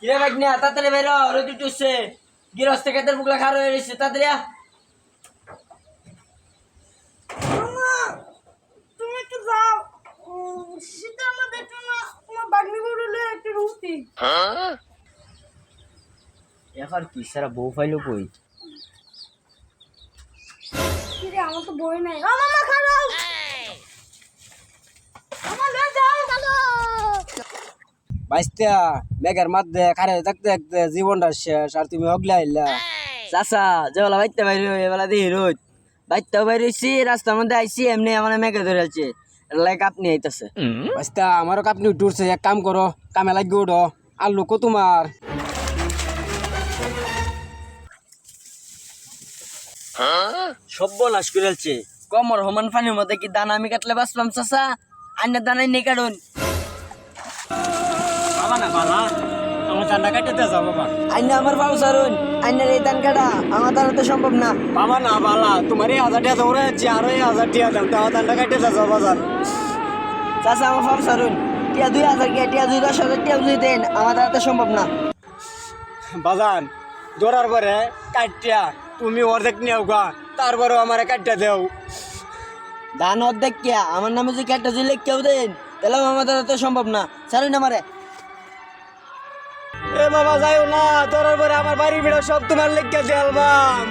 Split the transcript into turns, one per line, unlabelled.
কিরে ভাই না তাড়াতাড়ি বের হ রোদ উঠছে গিরস্তে খেতের বুকলা খার হয়ে গেছে তাড়াতাড়ি আ।
মামা তুমি একটু যাও শীতের মধ্যে একটু না তোমার বাগনি বড়লে একটু রুটি
এখন কি সারা বউ ফাইলো কই
কিরে আমার তো বই নাই ও মামা খালো মামা লয়ে যাও খালো
বাইস্তা মেঘের মধ্যে খারে থাকতে থাকতে জীবনটা শেষ আর তুমি হগলা আইলা
চাচা যেবেলা বাইতে বাইরে এবেলা দেখি রোদ বাইতেও বাইরেছি রাস্তার মধ্যে আইসি এমনি আমার মেঘে ধরে আছে লাইক আপনি আইতাছে
বাইস্তা আমারও কাপনি উঠছে এক কাম করো কামে লাগি উঠো আর লোকো তোমার
সর্বনাশ করেছে কমর হমান পানির মধ্যে কি দানা আমি কাটলে বাঁচলাম চাচা আইনের দানাই নেই কাটুন
বাবা না বালা আমার ঠান্ডা কাটাতে যাও বাবা
আইনে আমার বাবু সারুন আইনের এই দান কাটা আমার দ্বারা তো সম্ভব না
বাবা না বালা তোমার এই 1000 টাকা দৌড়ে যাচ্ছে আরো 1000 টাকা দাম তাও ঠান্ডা কাটাতে যাও বাজার
চাচা আমার বাবু সারুন টিয়া 2000 কে টিয়া 10,000 টিয়া বুঝিয়ে দেন আমার দ্বারা তো সম্ভব না
বাজান দৌড়ার পরে কাটিয়া তুমি অর্ধেক নিও গা তারপরেও আমার কাটটা দেও
দান অর্ধেক কে আমার নামে যদি একটা দিলে কেউ দেন তাহলে আমার দ্বারা তো সম্ভব না সারুন আমারে
এ বাবা যাইও না দৌড়ার পরে আমার বাড়ির ভিড় সব তোমার লেগে দেলবাম